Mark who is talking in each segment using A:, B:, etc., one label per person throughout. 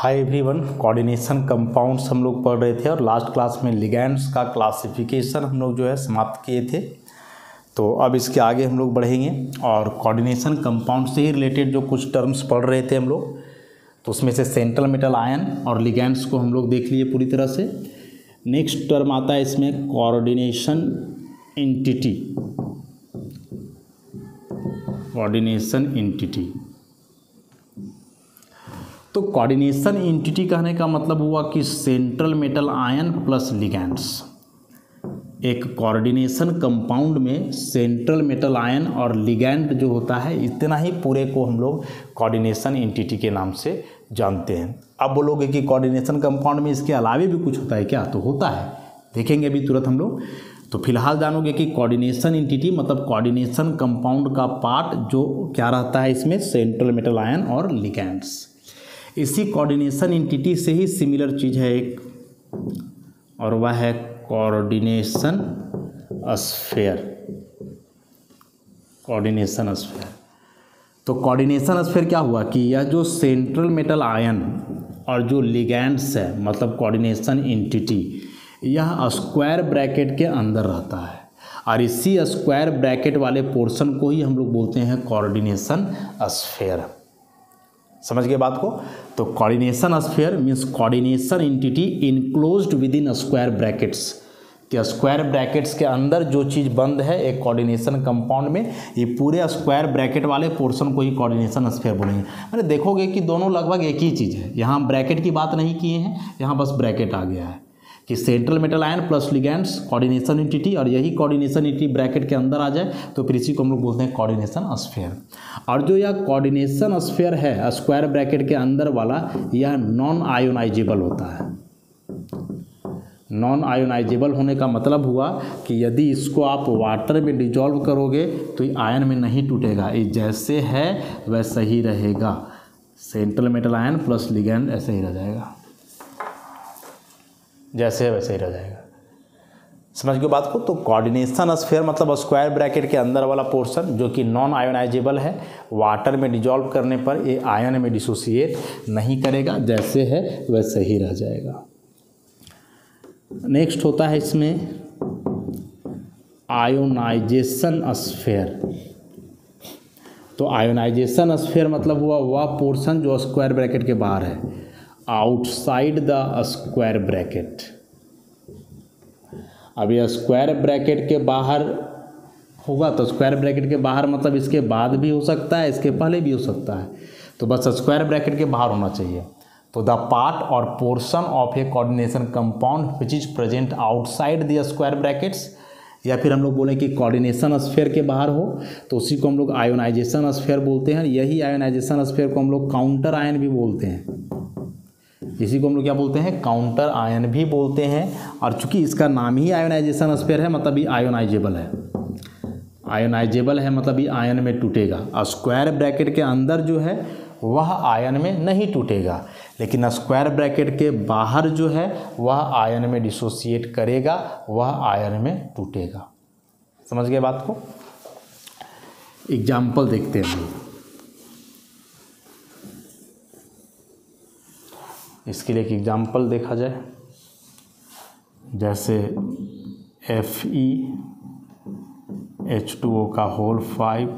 A: Hi everyone, coordination compounds हम लोग पढ़ रहे थे और लास्ट क्लास में लिगैंड्स का क्लासिफिकेशन हम लोग जो है समाप्त किए थे। तो अब इसके आगे हम लोग बढ़ेंगे और कोऑर्डिनेशन कंपाउंड से ही रिलेटेड जो कुछ टर्म्स पढ़ रहे थे हम लोग, तो उसमें से सेंट्रल मेटल आयन और लिगैंड्स को हम लोग देख लिए पूरी तरह से। नेक्स्ट टर्म आता है इसमें कोऑर्डिनेशन एंटिटी। कोऑर्डिनेशन एंटिटी, तो कोऑर्डिनेशन एंटिटी कहने का मतलब हुआ कि central metal ion plus ligands. एक कोऑर्डिनेशन कंपाउंड में सेंट्रल मेटल आयन और लिगैंड जो होता है, इतना ही पूरे को हम लोग कोऑर्डिनेशन एंटिटी के नाम से जानते हैं। अब बोलोगे कि कोऑर्डिनेशन कंपाउंड में इसके अलावे भी कुछ होता है क्या? तो होता है, देखेंगे अभी तुरंत हम लोग। तो फिलहाल जानोगे कि कोऑर्डिनेशन एंटिटी मतलब कोऑर्डिनेशन कंपाउंड का पार्ट जो क्या रहता है इसमें, सेंट्रल मेटल आयन और लिगैंड्स। इसी कोऑर्डिनेशन एंटिटी से ही सिमिलर चीज़ है एक, और वह है कोऑर्डिनेशन स्फीयर। कोऑर्डिनेशन स्फीयर, तो कोऑर्डिनेशन स्फीयर क्या हुआ कि यह जो सेंट्रल मेटल आयन और जो लिगैंड्स है मतलब कोऑर्डिनेशन एंटिटी, यह स्क्वायर ब्रैकेट के अंदर रहता है और इसी स्क्वायर ब्रैकेट वाले पोर्शन को ही हम लोग बोलते हैं कोऑर्डिनेशन स्फीयर। समझ गए बात को? तो coordination sphere means coordination entity enclosed with in square brackets, कि स्क्वायर ब्रैकेट्स के अंदर जो चीज़ बंद है एक कोऑर्डिनेशन कंपाउंड में, ये पूरे स्क्वायर ब्रैकेट वाले पोर्शन को ही कोऑर्डिनेशन स्फीयर बोलेंगे। मैंने देखोगे कि दोनों लगभग एक ही चीज़ है। यहाँ ब्रैकेट की बात नहीं किए हैं, यहाँ बस ब्रैकेट आ गया है कि central metal ion plus ligands coordination entity, और यही कोऑर्डिनेशन एंटिटी ब्रैकेट के अंदर आ जाए तो फिर इसी को हम लोग बोलते हैं कोऑर्डिनेशन स्फीयर। और जो यह कोऑर्डिनेशन स्फीयर है स्क्वायर ब्रैकेट के अंदर वाला, यह नॉन आयोनाइजेबल होता है। नॉन आयोनाइजेबल होने का मतलब हुआ कि यदि इसको आप वाटर में डिजॉल्व करोगे तो ये आयन में नहीं टूटेगा, ये जैसे है वैसा ही रहेगा। Central metal ion plus ligand ऐसे ही रह जाएगा, जैसे है वैसे ही रह जाएगा। समझ गए बात को? तो कोऑर्डिनेशन स्फीयर मतलब स्क्वायर ब्रैकेट के अंदर वाला पोर्शन जो कि नॉन आयोनाइजेबल है, वाटर में डिजॉल्व करने पर ये आयन में डिसोसिएट नहीं करेगा, जैसे है वैसे ही रह जाएगा। नेक्स्ट होता है इसमें आयोनाइजेशन स्फीयर। तो आयोनाइजेशन स्फीयर मतलब हुआ वह पोर्शन जो स्क्वायर ब्रैकेट के बाहर है, आउटसाइड द स्क्वायर ब्रैकेट। अब यह स्क्वायर ब्रैकेट के बाहर होगा तो स्क्वायर ब्रैकेट के बाहर मतलब इसके बाद भी हो सकता है, इसके पहले भी हो सकता है, तो बस स्क्वायर ब्रैकेट के बाहर होना चाहिए। तो द पार्ट और portion of A coordination compound which is present outside the square brackets, या फिर हम लोग बोलें कि कोऑर्डिनेशन स्फीयर के बाहर हो तो उसी को हम लोग आयोनाइजेशन स्फीयर बोलते हैं। यही आयोनाइजेशन स्फीयर को हम लोग काउंटर आयन भी बोलते हैं। इसी को हम लोग क्या बोलते हैं? काउंटर आयन भी बोलते हैं। और चूंकि इसका नाम ही आयोनाइजेशन स्फीयर है मतलब ये आयोनाइजेबल है। आयोनाइजेबल है मतलब ये आयन में टूटेगा। स्क्वायर ब्रैकेट के अंदर जो है वह आयन में नहीं टूटेगा, लेकिन स्क्वायर ब्रैकेट के बाहर जो है वह आयन में डिसोसिएट करेगा, वह आयन में टूटेगा। समझ गए बात को? एग्जाम्पल देखते हैं। इसके लिए एक एग्जाम्पल देखा जाए, जैसे FeH2O का होल 5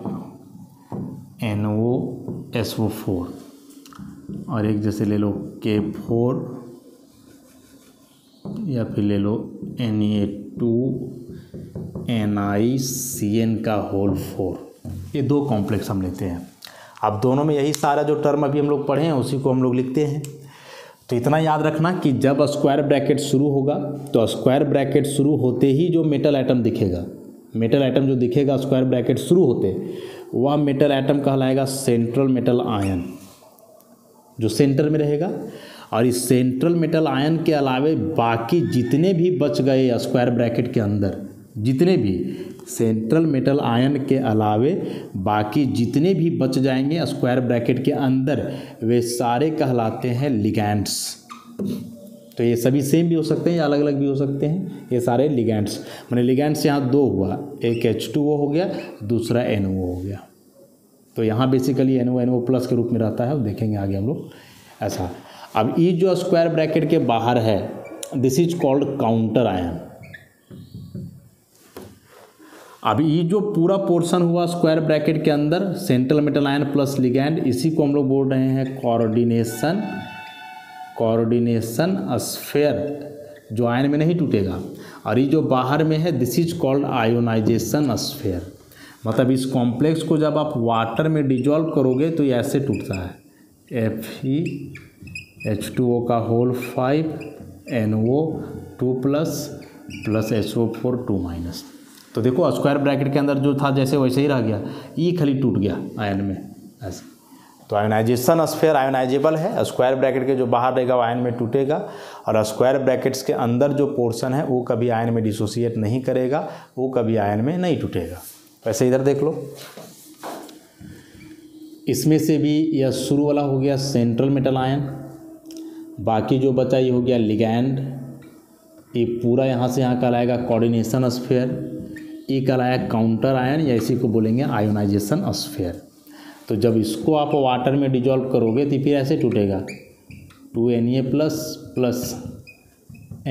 A: NOSO4, और एक जैसे ले लो K4 या फिर ले लो Na2NiCN का होल 4। ये दो कॉम्प्लेक्स हम लेते हैं। अब दोनों में यही सारा जो टर्म अभी हम लोग पढ़े हैं उसी को हम लोग लिखते हैं। तो इतना याद रखना कि जब स्क्वायर ब्रैकेट शुरू होगा तो स्क्वायर ब्रैकेट शुरू होते ही जो मेटल एटम दिखेगा, मेटल एटम जो दिखेगा स्क्वायर ब्रैकेट शुरू होते, वह मेटल एटम कहलाएगा सेंट्रल मेटल आयन, जो सेंटर में रहेगा। और इस सेंट्रल मेटल आयन के अलावे बाकी जितने भी बच गए स्क्वायर ब्रैकेट के अंदर, जितने भी सेंट्रल मेटल आयन के अलावे बाकी जितने भी बच जाएंगे स्क्वायर ब्रैकेट के अंदर, वे सारे कहलाते हैं लिगैंड्स। तो ये सभी सेम भी हो सकते हैं या अलग अलग भी हो सकते हैं, ये सारे लिगैंड्स। मैंने लिगैंड्स यहाँ दो हुआ, एक H2O हो गया, दूसरा NO हो गया। तो यहाँ बेसिकली NO प्लस के रूप में रहता है, देखेंगे आगे हम लोग ऐसा। अब ई जो स्क्वायर ब्रैकेट के बाहर है this is called counter ion. अब ये जो पूरा पोर्शन हुआ स्क्वायर ब्रैकेट के अंदर central metal ion plus ligand, इसी को हम लोग बोल रहे हैं कोऑर्डिनेशन स्फीयर, जो आयन में नहीं टूटेगा। और ये जो बाहर में है this is called ionisation sphere. मतलब इस कॉम्प्लेक्स को जब आप वाटर में डिजॉल्व करोगे तो ये ऐसे टूटता है, FeH2O का होल 5 NO 2+ HO4 2-। तो देखो स्क्वायर ब्रैकेट के अंदर जो था जैसे वैसे ही रह गया, ई खाली टूट गया आयन में ऐसे। तो आयोनाइजेशन स्फीयर आयोनाइजेबल है, स्क्वायर ब्रैकेट के जो बाहर रहेगा वो आयन में टूटेगा, और स्क्वायर ब्रैकेट्स के अंदर जो पोर्शन है वो कभी आयन में डिसोसिएट नहीं करेगा, वो कभी आयन में नहीं टूटेगा। वैसे इधर देख लो, इसमें से भी यह शुरू वाला हो गया सेंट्रल मेटल आयन, बाकी जो बचा ये हो गया लिगैंड, ये पूरा यहाँ से यहाँ कहलाएगा कोऑर्डिनेशन स्फीयर, ये कहलाएगा काउंटर आयन या इसी को बोलेंगे आयोनाइजेशन स्फीयर। तो जब इसको आप वाटर में डिजॉल्व करोगे तो फिर ऐसे टूटेगा 2Na+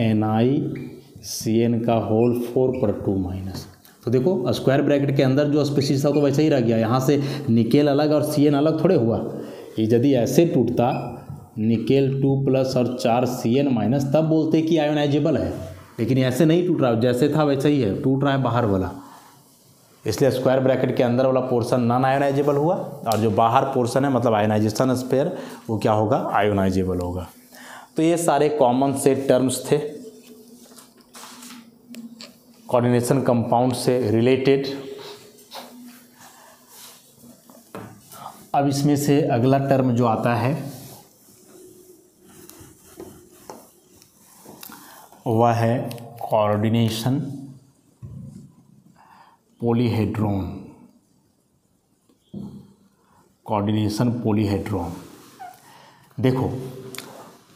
A: NiCN का होल 4 पर 2-। तो देखो स्क्वायर ब्रैकेट के अंदर जो स्पीशीज था तो वैसे ही रह गया, यहाँ से निकेल अलग और CN अलग थोड़े हुआ। ये यदि ऐसे टूटता निकेल 2+ और 4 CN-, तब बोलते कि आयोनाइजेबल है, लेकिन ऐसे नहीं टूट रहा, जैसे था वैसे ही है, टूट रहा है बाहर वाला, इसलिए स्क्वायर ब्रैकेट के अंदर वाला पोर्शन नॉन आयोनाइजेबल हुआ, और जो बाहर पोर्शन है मतलब आयोनाइजेशन स्फीयर वो क्या होगा, आयोनाइजेबल होगा। तो ये सारे कॉमन से टर्म्स थे कोऑर्डिनेशन कंपाउंड से रिलेटेड। अब इसमें से अगला टर्म जो आता है वह है कोऑर्डिनेशन पॉलीहेड्रॉन। कोऑर्डिनेशन पॉलीहेड्रॉन, देखो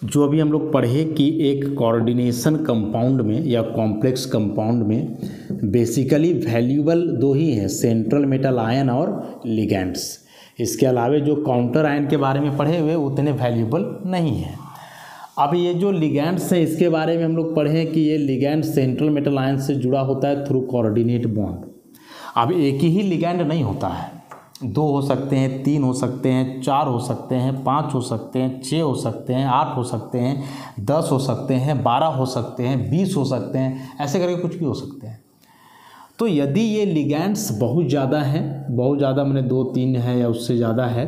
A: जो अभी हम लोग पढ़े कि एक कोऑर्डिनेशन कंपाउंड में या कॉम्प्लेक्स कंपाउंड में बेसिकली वैल्यूबल दो ही हैं, सेंट्रल मेटल आयन और लिगैंड्स। इसके अलावे जो काउंटर आयन के बारे में पढ़े हुए उतने वैल्यूबल नहीं हैं। अब ये जो लिगैंड्स हैं इसके बारे में हम लोग पढ़े कि ये लिगैंड सेंट्रल मेटल आयन से जुड़ा होता है थ्रू कोऑर्डिनेट बॉन्ड। अब एक ही लिगैंड नहीं होता है, 2 हो सकते हैं, 3 हो सकते हैं, 4 हो सकते हैं, 5 हो सकते हैं, 6 हो सकते हैं, 8 हो सकते हैं, 10 हो सकते हैं, 12 हो सकते हैं, 20 हो सकते हैं, ऐसे करके कुछ भी हो सकते हैं। तो यदि ये लिगैंड्स बहुत ज़्यादा हैं, बहुत ज़्यादा मैंने 2-3 है या उससे ज़्यादा है,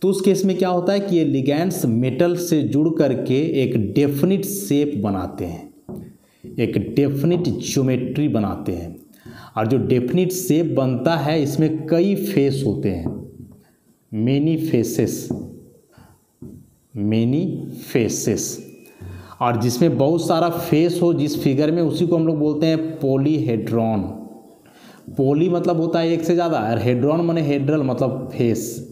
A: तो उस केस में क्या होता है कि ये लिगैंड्स मेटल से जुड़ करके एक डेफिनिट शेप बनाते हैं, एक डेफिनिट ज्योमेट्री बनाते हैं। और जो डेफिनिट शेप बनता है इसमें कई फेस होते हैं, मेनी फेसेस, और जिसमें बहुत सारा फेस हो जिस फिगर में, उसी को हम लोग बोलते हैं पॉलीहेड्रॉन। पॉली मतलब होता है एक से ज़्यादा, और हेड्रॉन माने हेड्रल मतलब फेस।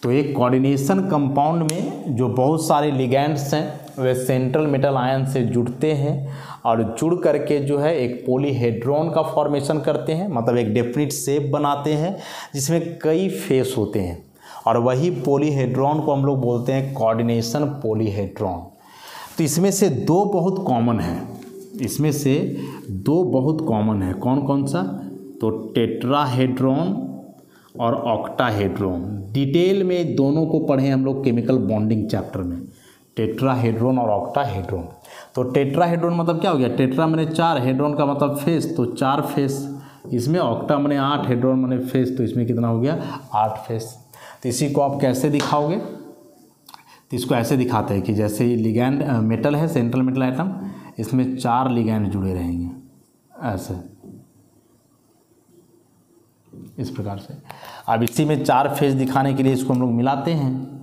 A: तो एक कोऑर्डिनेशन कंपाउंड में जो बहुत सारे लिगैंड्स हैं वे सेंट्रल मेटल आयन से जुड़ते हैं, और जुड़ करके जो है एक पॉलीहेड्रॉन का फॉर्मेशन करते हैं, मतलब एक डेफिनिट शेप बनाते हैं जिसमें कई फेस होते हैं, और वही पॉलीहेड्रॉन को हम लोग बोलते हैं कोऑर्डिनेशन पॉलीहेड्रॉन। तो इसमें से 2 बहुत कॉमन है, इसमें से 2 बहुत कॉमन है, कौन कौन सा, तो टेट्राहेड्रॉन और ऑक्टाहेड्रॉन। डिटेल में दोनों को पढ़े हम लोग केमिकल बॉन्डिंग चैप्टर में, टेट्राहेड्रॉन और ऑक्टाहेड्रॉन। तो टेट्राहेड्रॉन मतलब क्या हो गया, टेट्रा माने 4, हेड्रॉन का मतलब फेस, तो 4 फेस इसमें, ऑक्टा माने 8, हेड्रॉन माने फेस, तो इसमें कितना हो गया 8 फेस। तो इसी को आप कैसे दिखाओगे, तो इसको ऐसे दिखाते हैं कि जैसे ही लिगैंड मेटल है, सेंट्रल मेटल आइटम, इसमें 4 लिगैंड जुड़े रहेंगे ऐसे, इस प्रकार से। अब इसी में 4 फेस दिखाने के लिए इसको हम लोग मिलाते हैं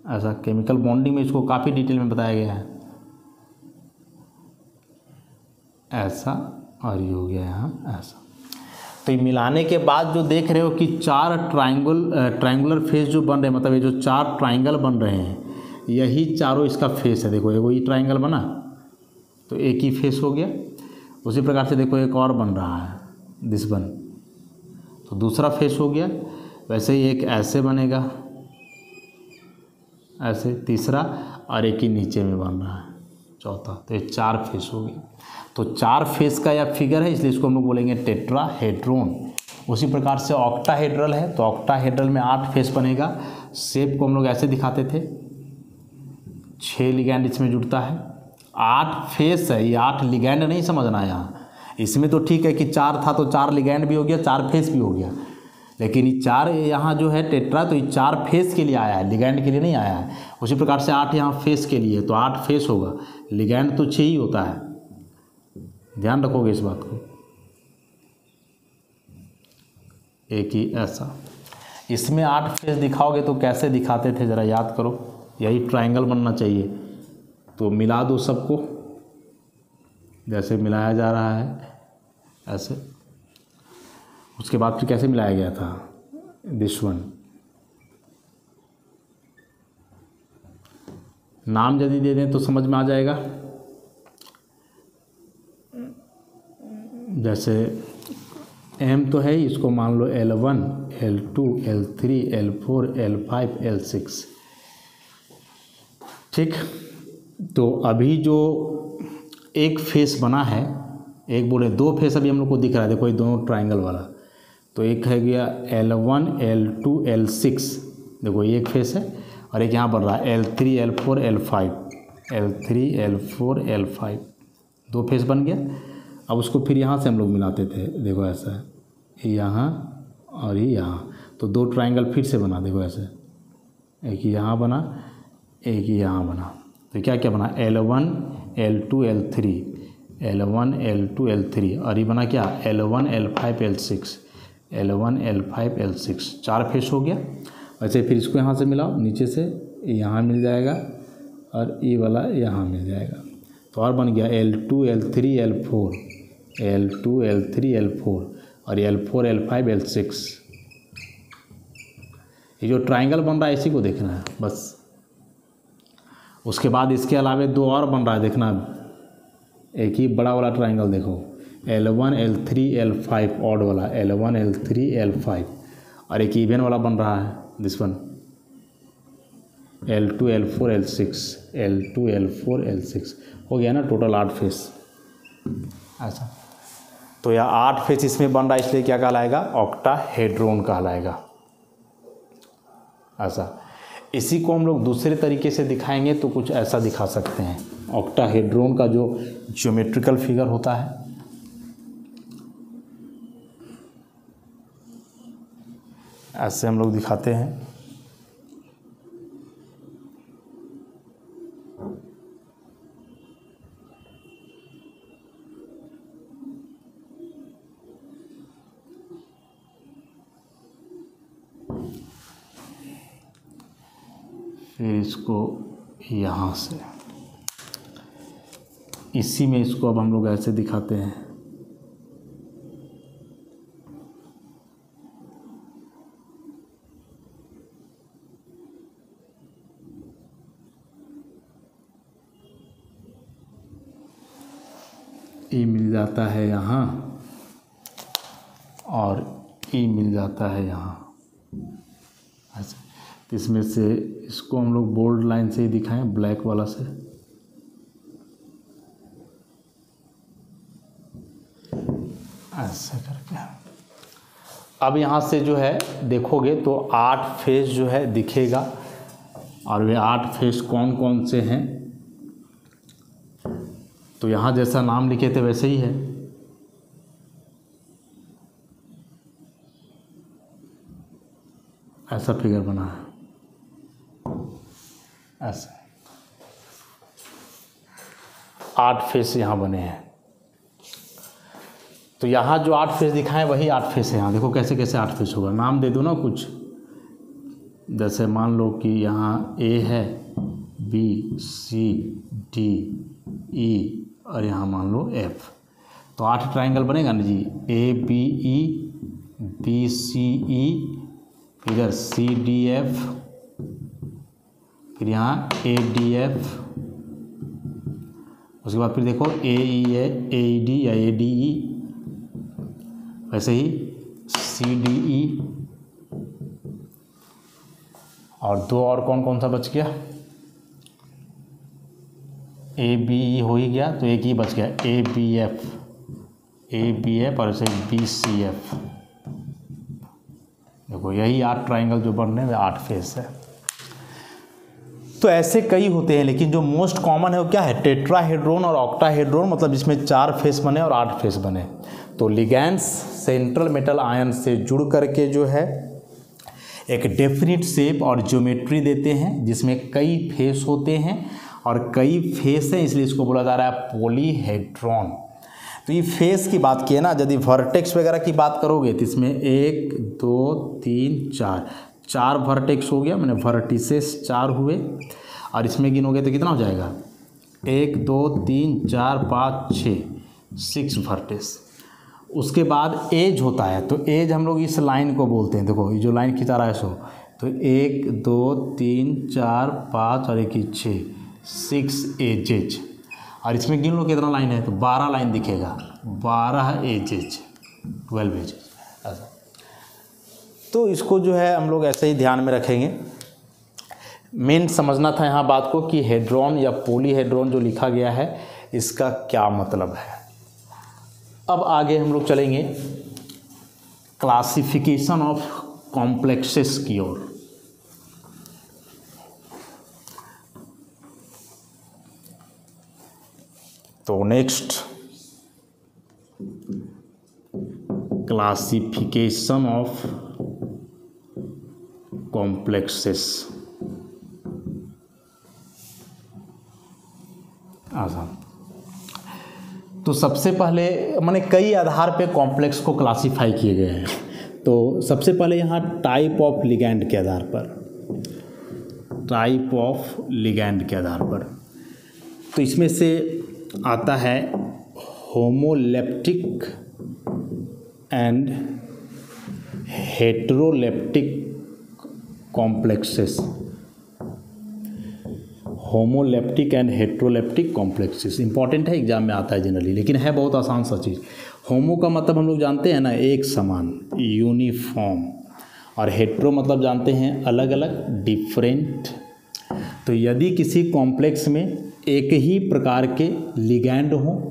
A: ऐसा। केमिकल बॉन्डिंग में इसको काफ़ी डिटेल में बताया गया है ऐसा, और ये हो गया यहाँ ऐसा। तो ये मिलाने के बाद जो देख रहे हो कि 4 ट्रायंगुलर फेस जो बन रहे हैं, मतलब ये जो 4 ट्रायंगल बन रहे हैं यही चारों इसका फेस है। देखो ये ट्रायंगल बना तो एक ही फेस हो गया, उसी प्रकार से देखो एक और बन रहा है दिस वन, तो दूसरा फेस हो गया। वैसे ही एक ऐसे बनेगा, ऐसे, तीसरा, और एक ही नीचे में बन रहा है चौथा। तो ये 4 फेस हो गए। तो 4 फेस का यह फिगर है, इसलिए इसको हम लोग बोलेंगे टेट्राहेड्रॉन। उसी प्रकार से ऑक्टाहेड्रल है, तो ऑक्टाहेड्रल में 8 फेस बनेगा। शेप को हम लोग ऐसे दिखाते थे, 6 लिगैंड इसमें जुड़ता है, 8 फेस है, ये 8 लिगैंड नहीं समझना है यहाँ। इसमें तो ठीक है कि 4 था तो 4 लिगैंड भी हो गया, 4 फेस भी हो गया, लेकिन ये 4 यहाँ जो है टेट्रा, तो ये 4 फेस के लिए आया है, लिगैंड के लिए नहीं आया है। उसी प्रकार से 8 यहाँ फेस के लिए, तो 8 फेस होगा, लिगैंड तो 6 ही होता है, ध्यान रखोगे इस बात को। एक ही ऐसा, इसमें 8 फेस दिखाओगे तो कैसे दिखाते थे ज़रा याद करो। यही ट्रायंगल बनना चाहिए, तो मिला दो सबको, जैसे मिलाया जा रहा है ऐसे। उसके बाद फिर कैसे मिलाया गया था, दिस वन। नाम यदि दे दें तो समझ में आ जाएगा। जैसे एम तो है, इसको मान लो L1, L2, L3, L4, L5, L6, ठीक। तो अभी जो एक फेस बना है, एक बोले 2 फेस अभी हम लोग को दिख रहा है, देखो ये दोनों ट्रायंगल वाला। तो एक है गया L1, L2, L6, देखो ये एक फेस है, और एक यहाँ बन रहा है L3, L4, L5, L3, L4, L5, 2 face बन गया। अब उसको फिर यहाँ से हम लोग मिलाते थे, देखो ऐसा है, यहाँ और ये यहाँ, तो 2 ट्रायंगल फिर से बना, देखो ऐसे, एक यहाँ बना, एक यहाँ बना। तो क्या क्या बना, L1, L2, L3, L1, L2, L3, और ये बना क्या, L1, L5, L6, L1, L5, L6, 4 face हो गया। वैसे फिर इसको यहाँ से मिलाओ, नीचे से यहाँ मिल जाएगा, और ये वाला यहाँ मिल जाएगा, तो और बन गया L2, L3, L4, L2, L3, L4, और L4, L5, L6। ये जो ट्रायंगल बन रहा है इसी को देखना है बस। उसके बाद इसके अलावा 2 और बन रहा है, देखना, एक ही बड़ा वाला ट्रायंगल देखो, L1, L3, L5, ऑड वाला L1, L3, L5, और एक इवन वाला बन रहा है, this one, L2, L4, L6, L2, L4, L6, हो गया ना, टोटल 8 फेस ऐसा। तो यह 8 फेस इसमें बन रहा है, इसलिए क्या कहलाएगा, ऑक्टाहेड्रॉन कहलाएगा ऐसा। इसी को हम लोग दूसरे तरीके से दिखाएंगे तो कुछ ऐसा दिखा सकते हैं। ऑक्टाहेड्रॉन का जो ज्योमेट्रिकल फिगर होता है, ऐसे हम लोग दिखाते हैं। फिर इसको यहाँ से, इसी में इसको अब हम लोग ऐसे दिखाते हैं। ई मिल जाता है यहाँ, और ई मिल जाता है यहाँ ऐसे। इसमें से इसको हम लोग बोल्ड लाइन से ही दिखाएं, ब्लैक वाला से, ऐसे करके। अब यहाँ से जो है देखोगे तो 8 फेस जो है दिखेगा, और वे 8 फेस कौन कौन से हैं, तो यहाँ जैसा नाम लिखे थे वैसे ही है। ऐसा फिगर बना है, ऐसे 8 फेस यहाँ बने हैं। तो यहाँ जो 8 फेस दिखाएं वही 8 फेस है। यहाँ देखो कैसे कैसे 8 फेस होगा, नाम दे दो ना कुछ। जैसे मान लो कि यहाँ ए है, बी, सी, डी, ई, और यहाँ मान लो एफ, तो 8 ट्रायंगल बनेगा ना जी। A B E, B C ई, इधर सी डी एफ, फिर यहाँ ए डी एफ, उसके बाद फिर देखो ए ई डी या ए डी ई, वैसे ही सी डी ई, और दो और कौन कौन सा बच गया, ए बी ई हो ही गया, तो एक ही बच गया ए बी एफ और ऐसे बी सी एफ। देखो यही 8 ट्राइंगल जो बन रहे हैं 8 फेस है। तो ऐसे कई होते हैं, लेकिन जो मोस्ट कॉमन है वो क्या है, टेट्राहेड्रोन और ऑक्टाहेड्रोन, मतलब जिसमें 4 फेस बने और 8 फेस बने। तो लिगैंड्स सेंट्रल मेटल आयन से जुड़ करके जो है एक डेफिनिट शेप और ज्योमेट्री देते हैं, जिसमें कई फेस होते हैं और कई फेस हैं, इसलिए इसको बोला जा रहा है पॉलीहेड्रॉन। तो ये फेस की बात की है ना, यदि वर्टेक्स वगैरह की बात करोगे तो इसमें 1 2 3 4 वर्टेक्स हो गया, मैंने वर्टिसेस 4 हुए, और इसमें गिनोगे तो कितना हो जाएगा 1 2 3 4 5 6 वर्टेक्स। उसके बाद एज होता है, तो एज हम लोग इस लाइन को बोलते हैं, देखो ये जो लाइन खिंचा रहा है सो, तो 1 2 3 4 5 और 1 6 एजेज, और इसमें गिन लो कितना लाइन है, तो 12 लाइन दिखेगा, 12 एजेज 12 एजेज ऐसा। तो इसको जो है हम लोग ऐसे ही ध्यान में रखेंगे। मेन समझना था यहाँ बात को कि हेड्रॉन या पॉलीहेड्रॉन जो लिखा गया है इसका क्या मतलब है। अब आगे हम लोग चलेंगे क्लासिफिकेशन ऑफ कॉम्प्लेक्सेस की ओर। तो नेक्स्ट क्लासिफिकेशन ऑफ कॉम्प्लेक्सेस। आसान। तो सबसे पहले माने कई आधार पे कॉम्प्लेक्स को क्लासिफाई किए गए हैं। तो सबसे पहले यहाँ टाइप ऑफ लिगैंड के आधार पर, टाइप ऑफ लिगैंड के आधार पर, तो इसमें से आता है homoleptic and heteroleptic complexes. Homoleptic and heteroleptic complexes important है, एग्जाम में आता है जनरली, लेकिन है बहुत आसान सा चीज़। होमो का मतलब हम लोग जानते हैं ना, एक समान, यूनिफॉर्म, और हेटेरो मतलब जानते हैं अलग अलग, डिफरेंट। तो यदि किसी कॉम्प्लेक्स में एक ही प्रकार के लिगैंड हो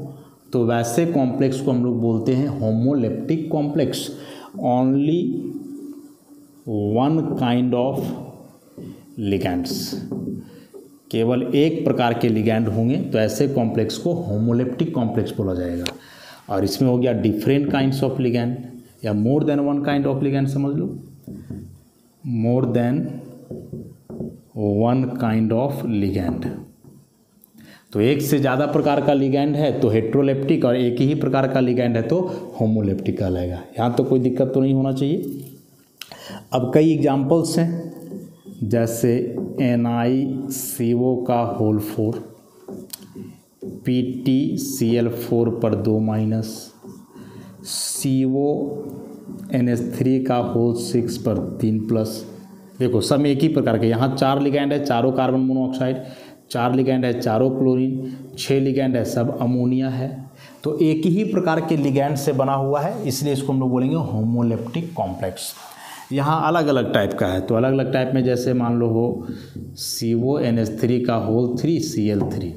A: तो वैसे कॉम्प्लेक्स को हम लोग बोलते हैं homoleptic complex. Only one kind of ligands, केवल एक प्रकार के लिगैंड होंगे तो ऐसे कॉम्प्लेक्स को होमोलेप्टिक कॉम्प्लेक्स बोला जाएगा। और इसमें हो गया डिफरेंट काइंड्स ऑफ लिगैंड या more than one kind of ligand, समझ लो, more than one kind of ligand. तो एक से ज़्यादा प्रकार का लिगैंड है तो हेटेरोलेप्टिक, और एक ही प्रकार का लिगैंड है तो होमोलेप्टिक कहलाएगा। यहाँ तो कोई दिक्कत तो नहीं होना चाहिए। अब कई एग्जाम्पल्स हैं, जैसे NiCO का होल 4, PtCl4 पर 2-, CONH3 का होल 6 पर 3+। देखो सब एक ही प्रकार के, यहाँ 4 लिगैंड है, चारों कार्बन मोनोऑक्साइड, 4 लिगैंड है, चारों क्लोरीन, 6 लिगैंड है, सब अमोनिया है। तो एक ही प्रकार के लिगैंड से बना हुआ है, इसलिए इसको हम लोग बोलेंगे होमोलेप्टिक कॉम्प्लेक्स। यहाँ अलग अलग टाइप का है, तो अलग अलग टाइप में जैसे मान लो हो CONH3 का होल 3 Cl3।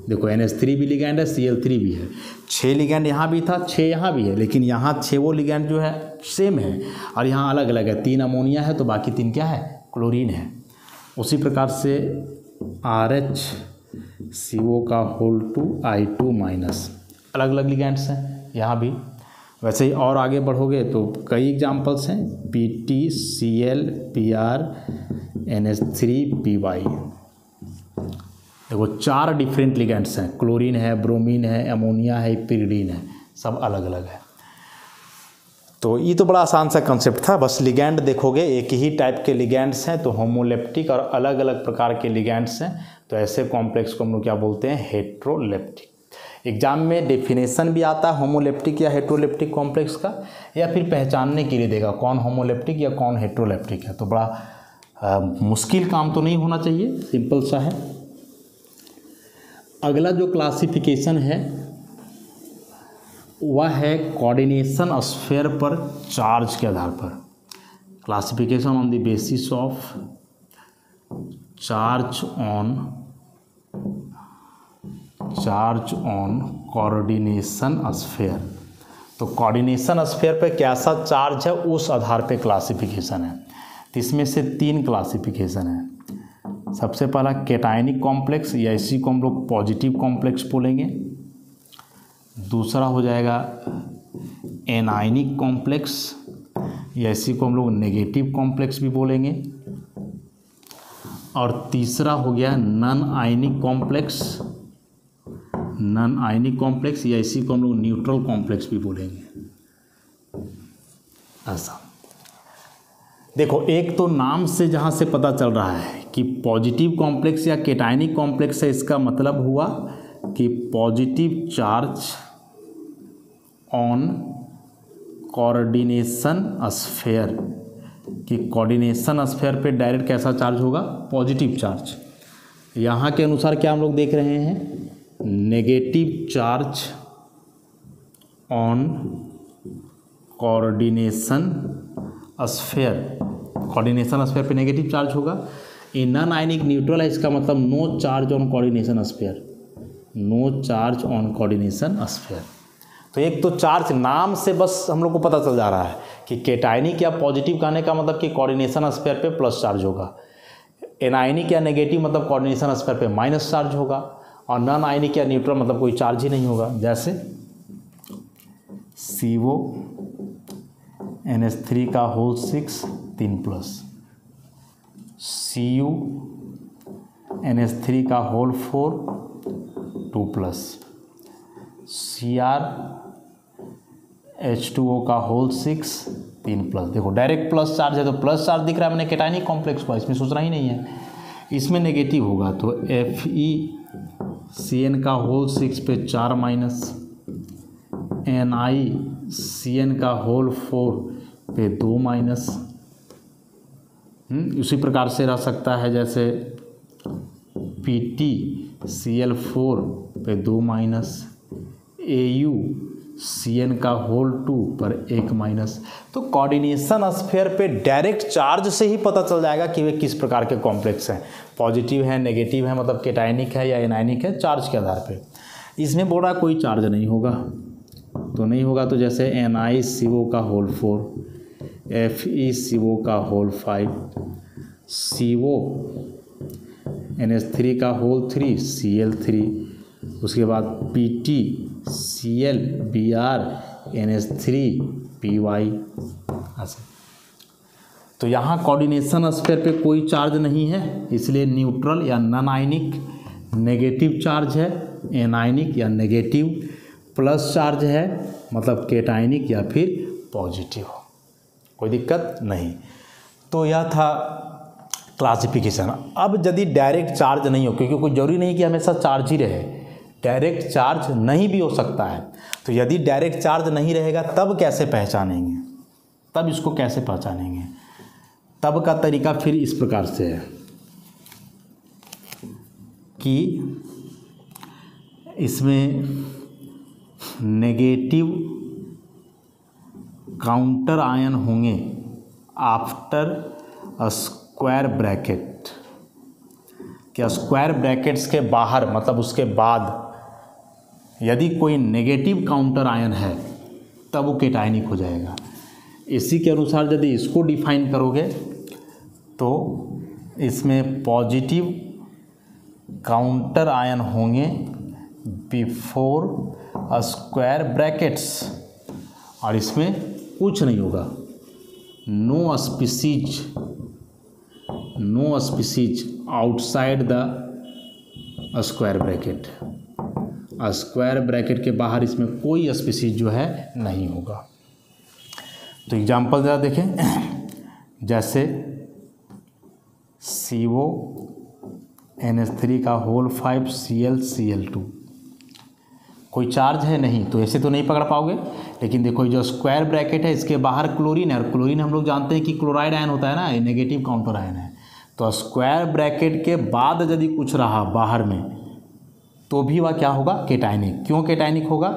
A: देखो NH3 भी लिगैंड है, Cl3 भी है, 6 लिगैंड यहाँ भी था, 6 यहाँ भी है, लेकिन यहाँ 6 वो लिगैंड जो है सेम है और यहाँ अलग अलग है। 3 अमोनिया है तो बाकी 3 क्या है, क्लोरीन है। उसी प्रकार से RHCO का होल 2 I2-, अलग अलग लिगैंड्स हैं यहाँ भी। वैसे ही और आगे बढ़ोगे तो कई एग्जाम्पल्स हैं, PtCl Pr NH3 Py। देखो 4 डिफरेंट लिगैंड्स हैं, क्लोरीन है, ब्रोमीन है, अमोनिया है, पिरिडीन है, सब अलग अलग है। तो ये तो बड़ा आसान सा कंसेप्ट था, बस लिगैंड देखोगे एक ही टाइप के लिगैंड्स हैं तो होमोलेप्टिक, और अलग अलग प्रकार के लिगैंड्स हैं तो ऐसे कॉम्प्लेक्स को हम लोग क्या बोलते हैं, हेटेरोलेप्टिक। एग्जाम में डेफिनेशन भी आता है होमोलेप्टिक या हेटेरोलेप्टिक कॉम्प्लेक्स का, या फिर पहचानने के लिए देगा कौन होमोलेप्टिक या कौन हेटेरोलेप्टिक है। तो बड़ा मुश्किल काम तो नहीं होना चाहिए, सिंपल सा है। अगला जो क्लासिफिकेशन है वह है कोऑर्डिनेशन स्फीयर पर चार्ज के आधार पर। Classification on the basis of charge on coordination sphere. तो कोऑर्डिनेशन स्फीयर पे कैसा चार्ज है उस आधार पे क्लासिफिकेशन है। तो इसमें से 3 क्लासिफिकेशन है। सबसे पहला कैटायनिक कॉम्प्लेक्स, या इसी को हम लोग पॉजिटिव कॉम्प्लेक्स बोलेंगे। दूसरा हो जाएगा एनायनिक कॉम्प्लेक्स, या इसी को हम लोग नेगेटिव कॉम्प्लेक्स भी बोलेंगे। और तीसरा हो गया नॉन आयनिक कॉम्प्लेक्स, या इसी को हम लोग न्यूट्रल कॉम्प्लेक्स भी बोलेंगे। ऐसा देखो, एक तो नाम से जहाँ से पता चल रहा है कि पॉजिटिव कॉम्प्लेक्स या कैटायनिक कॉम्प्लेक्स है, इसका मतलब हुआ कि positive charge on coordination sphere, कि कोऑर्डिनेशन स्फीयर पे डायरेक्ट कैसा चार्ज होगा, पॉजिटिव चार्ज। यहाँ के अनुसार क्या हम लोग देख रहे हैं, negative charge on coordination sphere. Coordination sphere पे नेगेटिव चार्ज होगा। ये नॉन आयनिक न्यूट्रल है, इसका मतलब no charge on coordination sphere, no charge on coordination sphere. तो एक तो चार्ज नाम से बस हम लोग को पता चल जा रहा है कि कैटायनिक या पॉजिटिव कहने का मतलब कि कोऑर्डिनेशन स्फीयर पे प्लस चार्ज होगा, एनायनिक या नेगेटिव मतलब कोऑर्डिनेशन स्फीयर पे माइनस चार्ज होगा, और नॉन आयनिक या न्यूट्रल मतलब कोई चार्ज ही नहीं होगा। जैसे CO NH3 का होल 6 3+, Cu NH3 का होल 4 2+, Cr H2O का होल 6 3+। देखो डायरेक्ट प्लस चार्ज है तो प्लस चार्ज दिख रहा है, मैंने कैटायनिक कॉम्प्लेक्स को, इसमें सोचना ही नहीं है। इसमें नेगेटिव होगा तो FeCN का होल 6 पे 4-, NiCN का होल 4 पे 2-। उसी प्रकार से रह सकता है, जैसे PtCl4 पे 2-, AuCN का होल 2 पर 1-। तो कोऑर्डिनेशन स्फीयर पे डायरेक्ट चार्ज से ही पता चल जाएगा कि वे किस प्रकार के कॉम्प्लेक्स हैं, पॉजिटिव है, नेगेटिव है, मतलब कैटायनिक है या एनायनिक है, चार्ज के आधार पे। इसमें बोल रहा कोई चार्ज नहीं होगा, तो नहीं होगा। तो जैसे NiCO का होल 4, FeCO का होल 5, CO NH3 का होल 3 Cl3, उसके बाद PtCl Br NH3 Py। ऐसे तो यहाँ कोऑर्डिनेशन स्फीयर पे कोई चार्ज नहीं है, इसलिए न्यूट्रल या नॉन आयनिक नेगेटिव चार्ज है, एनायनिक या नेगेटिव प्लस चार्ज है, मतलब कैटायनिक या फिर पॉजिटिव। कोई दिक्कत नहीं। तो यह था क्लासिफिकेशन। अब यदि डायरेक्ट चार्ज नहीं हो, क्योंकि कोई ज़रूरी नहीं कि हमेशा चार्ज ही रहे, डायरेक्ट चार्ज नहीं भी हो सकता है। तो यदि डायरेक्ट चार्ज नहीं रहेगा तब कैसे पहचानेंगे, तब इसको कैसे पहचानेंगे, तब का तरीका फिर इस प्रकार से है कि इसमें नेगेटिव काउंटर आयन होंगे आफ्टर स्क्वायर ब्रैकेट, कि स्क्वायर ब्रैकेट्स के बाहर, मतलब उसके बाद यदि कोई नेगेटिव काउंटर आयन है तब वो कैटायनिक हो जाएगा। इसी के अनुसार यदि इसको डिफाइन करोगे तो इसमें पॉजिटिव काउंटर आयन होंगे बिफोर स्क्वायर ब्रैकेट्स, और इसमें कुछ नहीं होगा, no species outside the square bracket. Square bracket के बाहर इसमें कोई स्पीसीज जो है नहीं होगा। तो एग्जांपल ज़रा देखें, जैसे CO NH3 का होल 5 Cl2, कोई चार्ज है नहीं, तो ऐसे तो नहीं पकड़ पाओगे। लेकिन देखो जो स्क्वायर ब्रैकेट है इसके बाहर क्लोरीन है, और क्लोरीन हम लोग जानते हैं कि क्लोराइड आयन होता है ना, ये नेगेटिव काउंटर आयन है। तो स्क्वायर ब्रैकेट के बाद यदि कुछ रहा बाहर में तो भी वह क्या होगा, केटायनिक। क्यों केटायनिक होगा,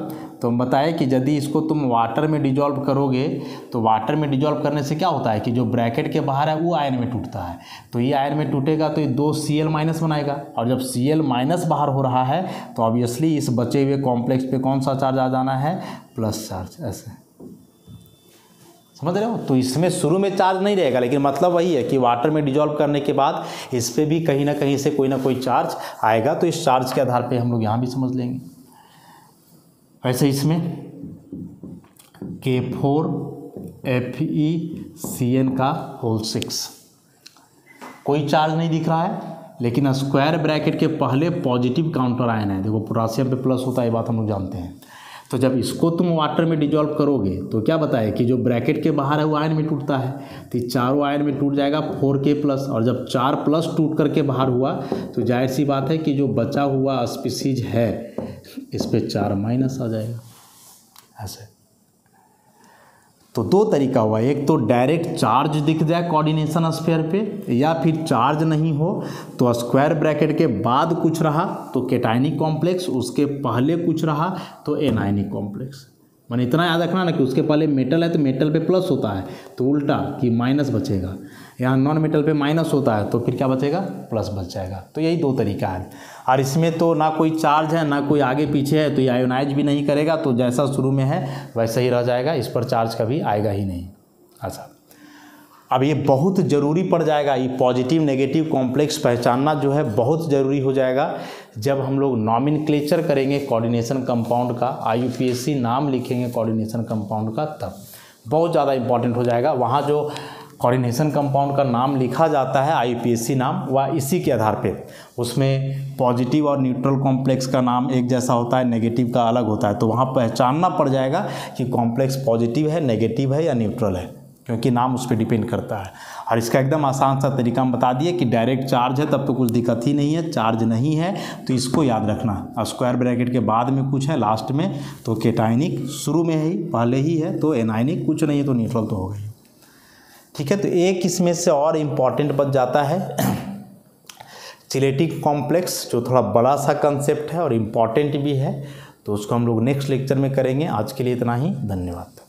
A: तो हम बताएं कि यदि इसको तुम वाटर में डिजॉल्व करोगे तो वाटर में डिजॉल्व करने से क्या होता है कि जो ब्रैकेट के बाहर है वो आयन में टूटता है। तो ये आयन में टूटेगा तो ये 2 Cl- बनाएगा, और जब Cl- बाहर हो रहा है तो ऑब्वियसली इस बचे हुए कॉम्प्लेक्स पे कौन सा चार्ज आ जाना है, प्लस चार्ज। ऐसे समझ रहे हो। तो इसमें शुरू में चार्ज नहीं रहेगा, लेकिन मतलब वही है कि वाटर में डिजॉल्व करने के बाद इस पर भी कहीं ना कहीं से कोई ना कोई चार्ज आएगा। तो इस चार्ज के आधार पे हम लोग यहाँ भी समझ लेंगे। वैसे इसमें K4FeCN6 कोई चार्ज नहीं दिख रहा है, लेकिन स्क्वायर ब्रैकेट के पहले पॉजिटिव काउंटर आयन है। देखो पोटासियम पे प्लस होता है, ये बात हम लोग जानते हैं। तो जब इसको तुम वाटर में डिजॉल्व करोगे तो क्या बताए कि जो ब्रैकेट के बाहर है वो आयन में टूटता है, तो चारों आयन में टूट जाएगा 4K+, और जब 4+ टूट करके बाहर हुआ तो जाहिर सी बात है कि जो बचा हुआ स्पीसीज है इस पे 4- आ जाएगा। ऐसे तो 2 तरीका हुआ, एक तो डायरेक्ट चार्ज दिख जाए कोऑर्डिनेशन स्फीयर पे, या फिर चार्ज नहीं हो तो स्क्वायर ब्रैकेट के बाद कुछ रहा तो केटायनिक कॉम्प्लेक्स, उसके पहले कुछ रहा तो एनायनिक कॉम्प्लेक्स। मैंने इतना याद रखना ना कि उसके पहले मेटल है तो मेटल पे प्लस होता है तो उल्टा कि माइनस बचेगा, यहाँ नॉन मेटल पे माइनस होता है तो फिर क्या बचेगा, प्लस बच जाएगा। तो यही 2 तरीका है। और इसमें तो ना कोई चार्ज है ना कोई आगे पीछे है, तो ये आयोनाइज भी नहीं करेगा, तो जैसा शुरू में है वैसा ही रह जाएगा, इस पर चार्ज कभी आएगा ही नहीं। अच्छा, अब ये बहुत ज़रूरी पड़ जाएगा, ये पॉजिटिव नेगेटिव कॉम्प्लेक्स पहचानना जो है बहुत ज़रूरी हो जाएगा जब हम लोग नॉमेनक्लेचर करेंगे कोऑर्डिनेशन कंपाउंड का, IUPAC नाम लिखेंगे कोऑर्डिनेशन कंपाउंड का, तब बहुत ज़्यादा इंपॉर्टेंट हो जाएगा। वहाँ जो कोऑर्डिनेशन कंपाउंड का नाम लिखा जाता है IUPAC नाम, वह इसी के आधार पे, उसमें पॉजिटिव और न्यूट्रल कॉम्प्लेक्स का नाम एक जैसा होता है, नेगेटिव का अलग होता है। तो वहाँ पहचानना पड़ जाएगा कि कॉम्प्लेक्स पॉजिटिव है, नेगेटिव है या न्यूट्रल है, क्योंकि नाम उस पर डिपेंड करता है। और इसका एकदम आसान सा तरीका हम बता दिए कि डायरेक्ट चार्ज है तब तो कुछ दिक्कत ही नहीं है, चार्ज नहीं है तो इसको याद रखना, स्क्वायर ब्रैकेट के बाद में कुछ है लास्ट में तो केटायनिक, शुरू में ही पहले ही है तो एनायनिक, कुछ नहीं है तो न्यूट्रल तो हो गई। ठीक है, तो एक इसमें से और इम्पॉर्टेंट बच जाता है चिलेटिक कॉम्प्लेक्स, जो थोड़ा बड़ा सा कंसेप्ट है और इम्पॉर्टेंट भी है, तो उसको हम लोग नेक्स्ट लेक्चर में करेंगे। आज के लिए इतना ही, धन्यवाद।